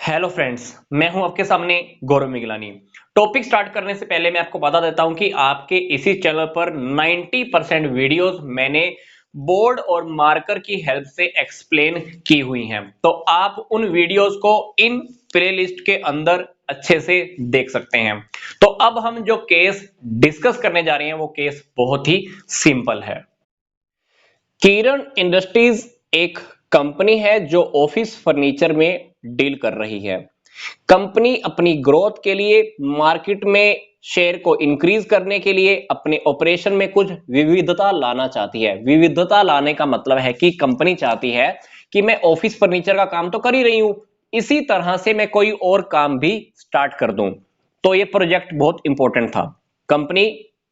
Hello friends, मैं हूं आपके सामने गौरव मिगलानी। टॉपिक स्टार्ट करने से पहले मैं आपको बता देता हूं कि आपके इसी चैनल पर 90% वीडियोस मैंने बोर्ड और मार्कर की हेल्प से एक्सप्लेन की हुई हैं, तो आप उन वीडियोस को इन प्लेलिस्ट के अंदर अच्छे से देख सकते हैं। तो अब हम जो केस डिस्कस करने जा रहे हैं वो केस बहुत ही सिंपल है। किरण इंडस्ट्रीज एक कंपनी है जो ऑफिस फर्नीचर में डील कर रही है। कंपनी अपनी ग्रोथ के लिए मार्केट में शेयर को इंक्रीज करने के लिए अपने ऑपरेशन में कुछ विविधता लाना चाहती है। विविधता लाने का मतलब है कि कंपनी चाहती है कि मैं ऑफिस फर्नीचर का काम तो कर ही रही हूं, इसी तरह से मैं कोई और काम भी स्टार्ट कर दूं। तो ये प्रोजेक्ट बहुत इंपॉर्टेंट था। कंपनी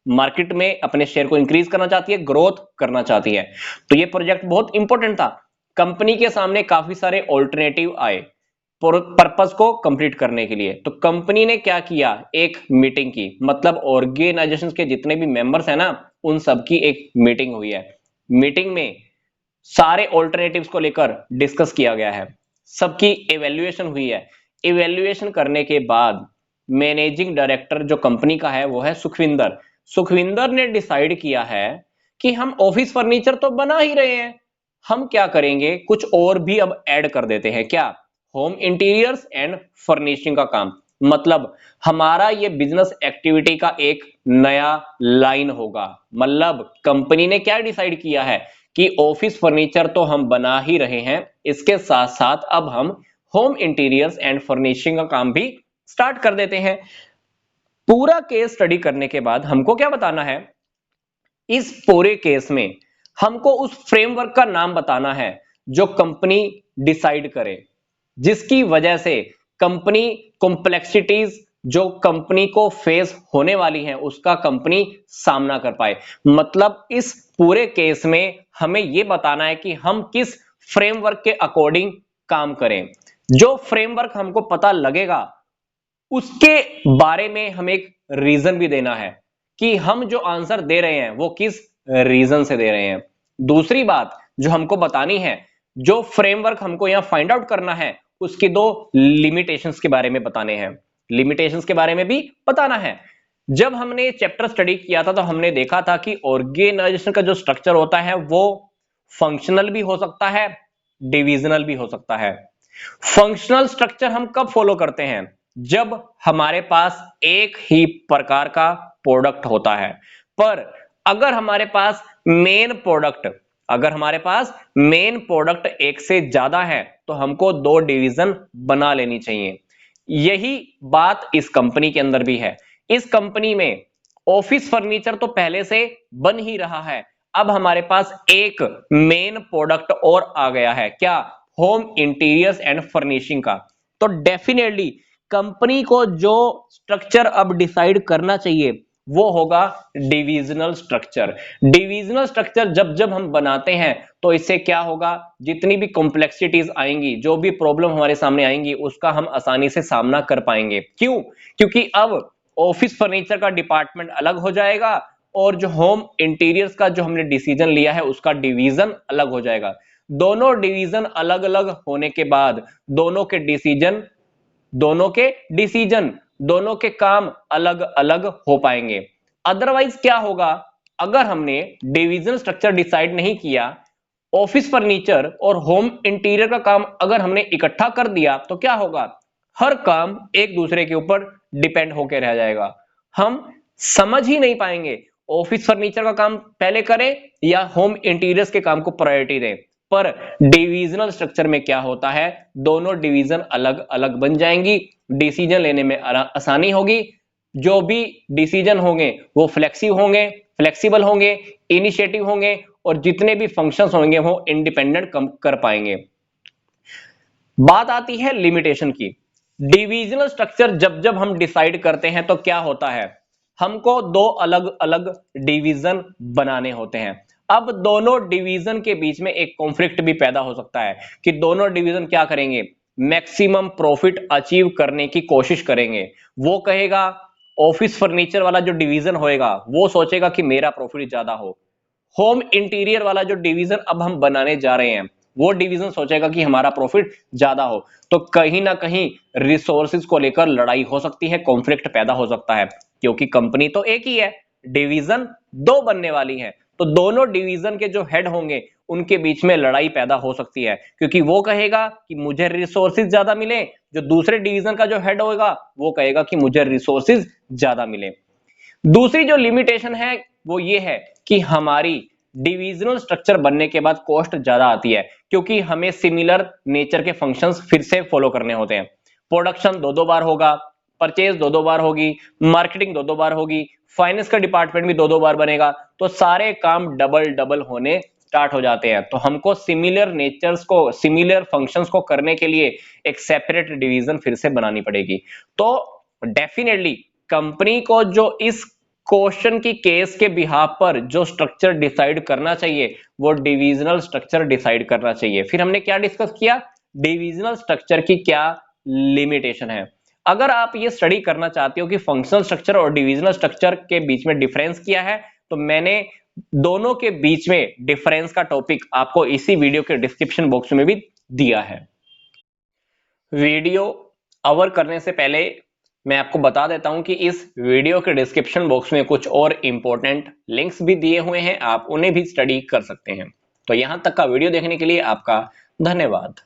मार्केट में अपने शेयर को इंक्रीज करना चाहती है, ग्रोथ करना चाहती है, तो ये प्रोजेक्ट बहुत इंपॉर्टेंट था। कंपनी के सामने काफी सारे ऑल्टरनेटिव आए पर्पस को कंप्लीट करने के लिए। तो कंपनी ने क्या किया, एक मीटिंग की, मतलब ऑर्गेनाइजेशन के जितने भी मेंबर्स हैं ना, उन सबकी एक मीटिंग हुई है। मीटिंग में सारे ऑल्टरनेटिव्स को लेकर डिस्कस किया गया है, सबकी एवेल्युएशन हुई है। एवेल्युएशन करने के बाद मैनेजिंग डायरेक्टर जो कंपनी का है वो है सुखविंदर। सुखविंदर ने डिसाइड किया है कि हम ऑफिस फर्नीचर तो बना ही रहे हैं, हम क्या करेंगे, कुछ और भी अब ऐड कर देते हैं। क्या? होम इंटीरियर्स एंड फर्निशिंग का काम। मतलब हमारा ये बिजनेस एक्टिविटी का एक नया लाइन होगा। मतलब कंपनी ने क्या डिसाइड किया है कि ऑफिस फर्नीचर तो हम बना ही रहे हैं, इसके साथ साथ अब हम होम इंटीरियर्स एंड फर्निशिंग का काम भी स्टार्ट कर देते हैं। पूरा केस स्टडी करने के बाद हमको क्या बताना है, इस पूरे केस में हमको उस फ्रेमवर्क का नाम बताना है जो कंपनी डिसाइड करे, जिसकी वजह से कंपनी कॉम्प्लेक्सिटीज जो कंपनी को फेस होने वाली है उसका कंपनी सामना कर पाए। मतलब इस पूरे केस में हमें यह बताना है कि हम किस फ्रेमवर्क के अकॉर्डिंग काम करें। जो फ्रेमवर्क हमको पता लगेगा उसके बारे में हमें एक रीजन भी देना है कि हम जो आंसर दे रहे हैं वो किस रीजन से दे रहे हैं। दूसरी बात जो हमको बतानी है, जो फ्रेमवर्क हमको यहां फाइंड आउट करना है उसकी दो लिमिटेशंस के बारे में बताने हैं। लिमिटेशंस के बारे में भी बताना है। जब हमने चैप्टर स्टडी किया था तो हमने देखा था कि ऑर्गेनाइजेशन का जो स्ट्रक्चर होता है वो फंक्शनल भी हो सकता है, डिविजनल भी हो सकता है। फंक्शनल स्ट्रक्चर हम कब फॉलो करते हैं, जब हमारे पास एक ही प्रकार का प्रोडक्ट होता है। पर अगर हमारे पास मेन प्रोडक्ट एक से ज्यादा है तो हमको दो डिवीजन बना लेनी चाहिए। यही बात इस कंपनी के अंदर भी है। इस कंपनी में ऑफिस फर्नीचर तो पहले से बन ही रहा है, अब हमारे पास एक मेन प्रोडक्ट और आ गया है। क्या? होम इंटीरियर्स एंड फर्निशिंग का। तो डेफिनेटली कंपनी को जो स्ट्रक्चर अब डिसाइड करना चाहिए वो होगा डिविजनल स्ट्रक्चर। डिविजनल स्ट्रक्चर जब जब हम बनाते हैं तो इससे क्या होगा, जितनी भी कॉम्प्लेक्सिटीज आएंगी, जो भी प्रॉब्लम हमारे सामने आएंगी उसका हम आसानी से सामना कर पाएंगे। क्यों? क्योंकि अब ऑफिस फर्नीचर का डिपार्टमेंट अलग हो जाएगा और जो होम इंटीरियर्स का जो हमने डिसीजन लिया है उसका डिवीजन अलग हो जाएगा। दोनों डिवीजन अलग अलग होने के बाद दोनों के काम अलग अलग हो पाएंगे। अदरवाइज क्या होगा, अगर हमने डिवीजन स्ट्रक्चर डिसाइड नहीं किया, ऑफिस फर्नीचर और होम इंटीरियर का काम अगर हमने इकट्ठा कर दिया तो क्या होगा, हर काम एक दूसरे के ऊपर डिपेंड होकर रह जाएगा। हम समझ ही नहीं पाएंगे ऑफिस फर्नीचर का काम पहले करें या होम इंटीरियर्स के काम को प्रायोरिटी दें। पर डिविजनल स्ट्रक्चर में क्या होता है, दोनों डिवीजन अलग अलग बन जाएंगी, डिसीजन लेने में आसानी होगी। जो भी डिसीजन होंगे वो फ्लेक्सिबल होंगे, इनिशिएटिव होंगे और जितने भी फंक्शंस होंगे वो इंडिपेंडेंट कर पाएंगे। बात आती है लिमिटेशन की। डिविजनल स्ट्रक्चर जब जब हम डिसाइड करते हैं तो क्या होता है, हमको दो अलग अलग डिवीजन बनाने होते हैं। अब दोनों डिवीजन के बीच में एक कॉन्फ्लिक्ट भी पैदा हो सकता है कि दोनों डिवीजन क्या करेंगे, मैक्सिमम प्रॉफिट अचीव करने की कोशिश करेंगे। वो कहेगा, ऑफिस फर्नीचर वाला जो डिवीजन होएगा वो सोचेगा कि मेरा प्रॉफिट ज्यादा हो। होम इंटीरियर वाला जो डिवीजन अब हम बनाने जा रहे हैं वो डिवीजन सोचेगा कि हमारा प्रॉफिट ज्यादा हो। तो कहीं ना कहीं रिसोर्सेज को लेकर लड़ाई हो सकती है, कॉन्फ्लिक्ट पैदा हो सकता है, क्योंकि कंपनी तो एक ही है, डिवीजन दो बनने वाली है। तो दोनों डिवीजन के जो हेड होंगे उनके बीच में लड़ाई पैदा हो सकती है, क्योंकि वो कहेगा कि मुझे रिसोर्सेज ज्यादा मिले, जो दूसरे डिवीजन का जो हेड होगा वो कहेगा कि मुझे रिसोर्सेज ज्यादा मिले। दूसरी जो लिमिटेशन है वो ये है कि हमारी डिविजनल स्ट्रक्चर बनने के बाद कॉस्ट ज्यादा आती है, क्योंकि हमें सिमिलर नेचर के फंक्शंस फिर से फॉलो करने होते हैं। प्रोडक्शन दो दो बार होगा, परचेज दो दो बार होगी, मार्केटिंग दो दो बार होगी, फाइनेंस का डिपार्टमेंट भी दो दो बार बनेगा, तो सारे काम डबल डबल होने स्टार्ट हो जाते हैं। तो हमको सिमिलर नेचर्स को, सिमिलर फंक्शंस को करने के लिए एक सेपरेट डिवीजन फिर से बनानी पड़ेगी। तो डेफिनेटली कंपनी को जो इस क्वेश्चन की केस के बिहाफ पर जो स्ट्रक्चर डिसाइड करना चाहिए वो डिविजनल स्ट्रक्चर डिसाइड करना चाहिए। फिर हमने क्या डिस्कस किया, डिविजनल स्ट्रक्चर की क्या लिमिटेशन है। अगर आप ये स्टडी करना चाहते हो कि फंक्शनल स्ट्रक्चर और डिविजनल स्ट्रक्चर के बीच में डिफरेंस क्या है, तो मैंने दोनों के बीच में डिफरेंस का टॉपिक आपको इसी वीडियो के डिस्क्रिप्शन बॉक्स में भी दिया है। वीडियो ओवर करने से पहले मैं आपको बता देता हूं कि इस वीडियो के डिस्क्रिप्शन बॉक्स में कुछ और इंपॉर्टेंट लिंक्स भी दिए हुए हैं, आप उन्हें भी स्टडी कर सकते हैं। तो यहां तक का वीडियो देखने के लिए आपका धन्यवाद।